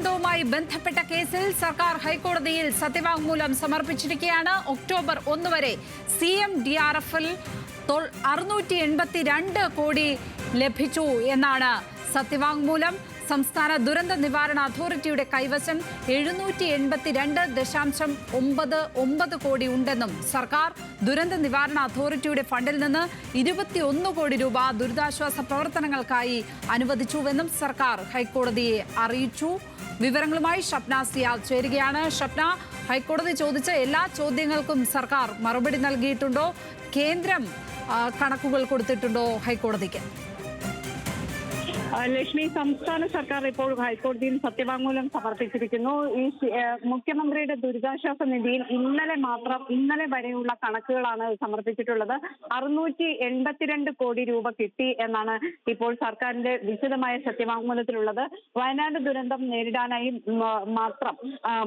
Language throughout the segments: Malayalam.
ദുരന്തവുമായി ബന്ധപ്പെട്ട കേസിൽ സർക്കാർ ഹൈക്കോടതിയിൽ സത്യവാങ്മൂലം സമർപ്പിച്ചിരിക്കുകയാണ്. ഒക്ടോബർ 1 വരെ CMDRFൽ 682 കോടി ലഭിച്ചു എന്നാണ് സത്യവാങ്മൂലം. സംസ്ഥാന ദുരന്ത നിവാരണ അതോറിറ്റിയുടെ കൈവശം 782.99 കോടി ഉണ്ടെന്നും സർക്കാർ ദുരന്ത നിവാരണ അതോറിറ്റിയുടെ ഫണ്ടിൽ നിന്ന് 21 കോടി രൂപ ദുരിതാശ്വാസ പ്രവർത്തനങ്ങൾക്കായി അനുവദിച്ചുവെന്നും സർക്കാർ ഹൈക്കോടതിയെ അറിയിച്ചു. വിവരങ്ങളുമായി ഷപ്ന സിയാദ് ചേരുകയാണ്. ഷപ്ന, ഹൈക്കോടതി ചോദിച്ച എല്ലാ ചോദ്യങ്ങൾക്കും സർക്കാർ മറുപടി നൽകിയിട്ടുണ്ടോ? കേന്ദ്രം കണക്കുകൾ കൊടുത്തിട്ടുണ്ടോ ഹൈക്കോടതിക്ക്? ലക്ഷ്മി, സംസ്ഥാന സർക്കാർ ഇപ്പോൾ ഹൈക്കോടതിയിൽ സത്യവാങ്മൂലം സമർപ്പിച്ചിരിക്കുന്നു. ഈ മുഖ്യമന്ത്രിയുടെ ദുരിതാശ്വാസ നിധിയിൽ ഇന്നലെ വരെയുള്ള കണക്കുകളാണ് സമർപ്പിച്ചിട്ടുള്ളത്. 682 കോടി രൂപ കിട്ടി എന്നാണ് ഇപ്പോൾ സർക്കാരിന്റെ വിശദമായ സത്യവാങ്മൂലത്തിലുള്ളത്. വയനാട് ദുരന്തം നേരിടാനായി മാത്രം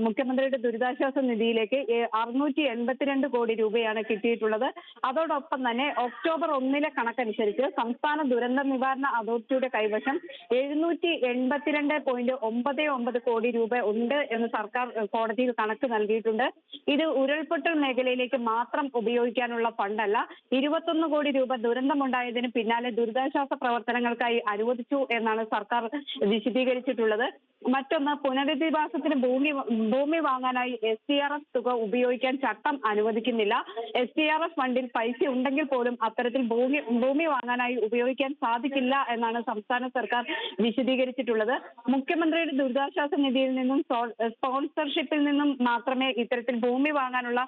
മുഖ്യമന്ത്രിയുടെ ദുരിതാശ്വാസ നിധിയിലേക്ക് 682 കോടി രൂപയാണ് കിട്ടിയിട്ടുള്ളത്. അതോടൊപ്പം തന്നെ ഒക്ടോബർ 1 കണക്കനുസരിച്ച് സംസ്ഥാന ദുരന്ത നിവാരണ അതോറിറ്റിയുടെ കൈവശം 782.99 കോടി രൂപ ഉണ്ട് എന്ന് സർക്കാർ കോടതിയിൽ കണക്ക് നൽകിയിട്ടുണ്ട്. ഇത് ഉരുൾപൊട്ടൽ മേഖലയിലേക്ക് മാത്രം ഉപയോഗിക്കാനുള്ള ഫണ്ടല്ല. 21 കോടി രൂപ ദുരന്തമുണ്ടായതിന് പിന്നാലെ ദുരിതാശ്വാസ പ്രവർത്തനങ്ങൾക്കായി അനുവദിച്ചു എന്നാണ് സർക്കാർ വിശദീകരിച്ചിട്ടുള്ളത്. മറ്റൊന്ന്, പുനരധിവാസത്തിന് ഭൂമി വാങ്ങാനായി SDRF തുക ഉപയോഗിക്കാൻ ചട്ടം അനുവദിക്കുന്നില്ല. SDRF ഫണ്ടിൽ പൈസ ഉണ്ടെങ്കിൽ പോലും അത്തരത്തിൽ ഭൂമി വാങ്ങാനായി ഉപയോഗിക്കാൻ സാധിക്കില്ല എന്നാണ് സംസ്ഥാന സർക്കാർ വിശദീകരിച്ചിട്ടുള്ളത്. മുഖ്യമന്ത്രിയുടെ ദുരിതാശ്വാസ നിധിയിൽ നിന്നും സ്പോൺസർഷിപ്പിൽ നിന്നും മാത്രമേ ഇത്തരത്തിൽ ഭൂമി വാങ്ങാനുള്ള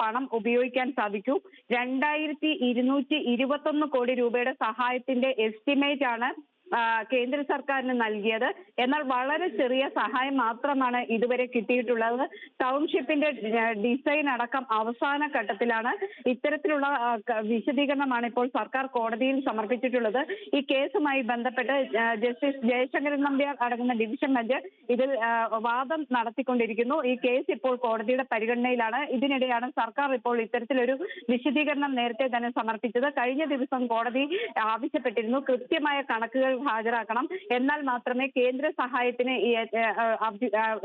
പണം ഉപയോഗിക്കാൻ സാധിക്കൂ. 2221 കോടി രൂപയുടെ സഹായത്തിന്റെ എസ്റ്റിമേറ്റ് ആണ് കേന്ദ്ര സർക്കാരിന് നൽകിയത്. എന്നാൽ വളരെ ചെറിയ സഹായം മാത്രമാണ് ഇതുവരെ കിട്ടിയിട്ടുള്ളത്. ടൗൺഷിപ്പിന്റെ ഡിസൈൻ അടക്കം അവസാന ഘട്ടത്തിലാണ്. ഇത്തരത്തിലുള്ള വിശദീകരണമാണ് ഇപ്പോൾ സർക്കാർ കോടതിയിൽ സമർപ്പിച്ചിട്ടുള്ളത്. ഈ കേസുമായി ബന്ധപ്പെട്ട് ജസ്റ്റിസ് ജയശങ്കരൻ നമ്പ്യാർ അടങ്ങുന്ന ഡിവിഷൻ ബെഞ്ച് ഇതിൽ വാദം നടത്തിക്കൊണ്ടിരിക്കുന്നു. ഈ കേസ് ഇപ്പോൾ കോടതിയുടെ പരിഗണനയിലാണ്. ഇതിനിടെയാണ് സർക്കാർ ഇപ്പോൾ ഇത്തരത്തിലൊരു വിശദീകരണം നേരത്തെ തന്നെ സമർപ്പിച്ചത്. കഴിഞ്ഞ ദിവസം കോടതി ആവശ്യപ്പെട്ടിരുന്നു കൃത്യമായ കണക്കുകൾ ഹാജരാക്കണം, എന്നാൽ മാത്രമേ കേന്ദ്ര സഹായത്തിന്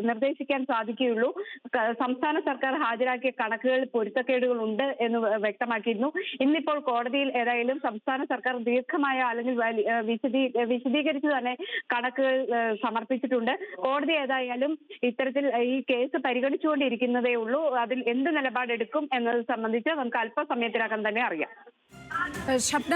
നിർദ്ദേശിക്കാൻ സാധിക്കുകയുള്ളൂ. സംസ്ഥാന സർക്കാർ ഹാജരാക്കിയ കണക്കുകളിൽ പൊരുത്തക്കേടുകൾ ഉണ്ട് എന്ന് വ്യക്തമാക്കിയിരുന്നു. ഇന്നിപ്പോൾ കോടതിയിൽ ഏതായാലും സംസ്ഥാന സർക്കാർ ദീർഘമായ അല്ലെങ്കിൽ വിശദീകരിച്ച് തന്നെ കണക്കുകൾ സമർപ്പിച്ചിട്ടുണ്ട്. കോടതി ഏതായാലും ഇത്തരത്തിൽ ഈ കേസ് പരിഗണിച്ചുകൊണ്ടിരിക്കുന്നതേ ഉള്ളൂ. അതിൽ എന്ത് നിലപാടെടുക്കും എന്നത് സംബന്ധിച്ച് നമുക്ക് അല്പസമയത്തിനകം തന്നെ അറിയാം. ഷപ്ന,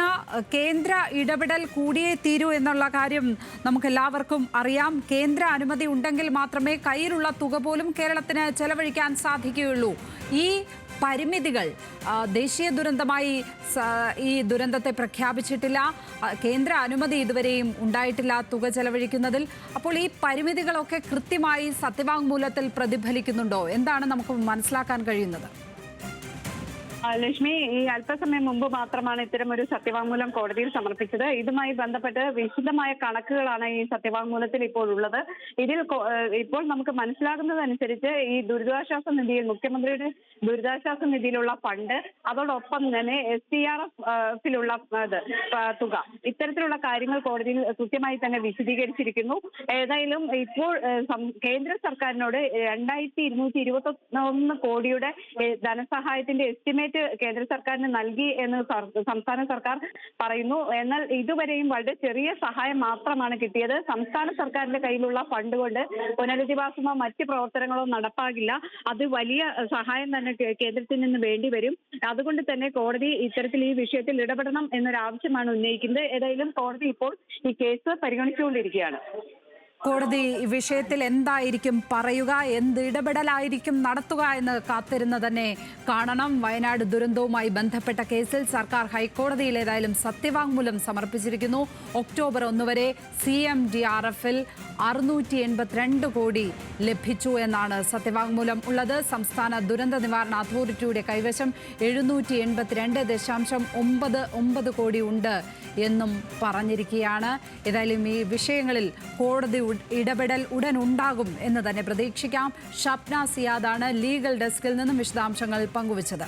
കേന്ദ്ര ഇടപെടൽ കൂടിയേ തീരൂ എന്നുള്ള കാര്യം നമുക്കെല്ലാവർക്കും അറിയാം. കേന്ദ്ര അനുമതി ഉണ്ടെങ്കിൽ മാത്രമേ കയ്യിലുള്ള തുക പോലും കേരളത്തിന് ചെലവഴിക്കാൻ സാധിക്കുകയുള്ളൂ. ഈ പരിമിതികൾ ദേശീയ ദുരന്തമായി ഈ ദുരന്തത്തെ പ്രഖ്യാപിച്ചിട്ടില്ല. കേന്ദ്ര അനുമതി ഇതുവരെയും ഉണ്ടായിട്ടില്ല തുക ചെലവഴിക്കുന്നതിൽ. അപ്പോൾ ഈ പരിമിതികളൊക്കെ കൃത്യമായി സത്യവാങ്മൂലത്തിൽ പ്രതിഫലിക്കുന്നുണ്ടോ? എന്താണ് നമുക്ക് മനസ്സിലാക്കാൻ കഴിയുന്നത്? ലക്ഷ്മി, ഈ അല്പസമയം മുമ്പ് മാത്രമാണ് ഇത്തരം ഒരു സത്യവാങ്മൂലം കോടതിയിൽ സമർപ്പിച്ചത്. ഇതുമായി ബന്ധപ്പെട്ട് വിശദമായ കണക്കുകളാണ് ഈ സത്യവാങ്മൂലത്തിൽ ഇപ്പോൾ ഉള്ളത്. ഇതിൽ ഇപ്പോൾ നമുക്ക് മനസ്സിലാകുന്നതനുസരിച്ച് ഈ ദുരിതാശ്വാസ നിധിയിൽ മുഖ്യമന്ത്രിയുടെ ദുരിതാശ്വാസ നിധിയിലുള്ള ഫണ്ട്, അതോടൊപ്പം തന്നെ SDRFിലുള്ള തുക, ഇത്തരത്തിലുള്ള കാര്യങ്ങൾ കോടതിയിൽ കൃത്യമായി തന്നെ വിശദീകരിച്ചിരിക്കുന്നു. ഏതായാലും ഇപ്പോൾ കേന്ദ്ര സർക്കാരിനോട് 2221 കോടിയുടെ ധനസഹായത്തിന്റെ എസ്റ്റിമേറ്റ് കേന്ദ്ര സർക്കാരിന് നൽകി എന്ന് സംസ്ഥാന സർക്കാർ പറയുന്നു. എന്നാൽ ഇതുവരെയും വളരെ ചെറിയ സഹായം മാത്രമാണ് കിട്ടിയത്. സംസ്ഥാന സർക്കാരിന്റെ കയ്യിലുള്ള ഫണ്ട് കൊണ്ട് പുനരധിവാസമോ മറ്റ് പ്രവർത്തനങ്ങളോ നടപ്പാകില്ല. അത് വലിയ സഹായം തന്നെ കേന്ദ്രത്തിൽ നിന്ന് വേണ്ടി വരും. അതുകൊണ്ട് തന്നെ കോടതി ഇത്തരത്തിൽ ഈ വിഷയത്തിൽ ഇടപെടണം എന്നൊരു ആവശ്യമാണ് ഉന്നയിക്കുന്നത്. ഏതായാലും കോടതി ഇപ്പോൾ ഈ കേസ് പരിഗണിച്ചുകൊണ്ടിരിക്കുകയാണ്. കോടതി ഈ വിഷയത്തിൽ എന്തായിരിക്കും പറയുക, എന്ത് ഇടപെടലായിരിക്കും നടത്തുക എന്ന് കാത്തിരുന്ന് തന്നെ കാണണം. വയനാട് ദുരന്തവുമായി ബന്ധപ്പെട്ട കേസിൽ സർക്കാർ ഹൈക്കോടതിയിൽ ഏതായാലും സത്യവാങ്മൂലം സമർപ്പിച്ചിരിക്കുന്നു. ഒക്ടോബർ 1 വരെ CMDRFൽ 682 കോടി ലഭിച്ചു എന്നാണ് സത്യവാങ്മൂലം ഉള്ളത്. സംസ്ഥാന ദുരന്ത നിവാരണ അതോറിറ്റിയുടെ കൈവശം 782.99 കോടി ഉണ്ട് എന്നും പറഞ്ഞിരിക്കുകയാണ്. ഏതായാലും ഈ വിഷയങ്ങളിൽ കോടതി ഇടപെടൽ ഉടൻ ഉണ്ടാകും എന്ന് തന്നെ പ്രതീക്ഷിക്കാം. ഷപ്ന സിയാദാണ് ലീഗൽ ഡെസ്കിൽ നിന്നും വിശദാംശങ്ങൾ പങ്കുവച്ചത്.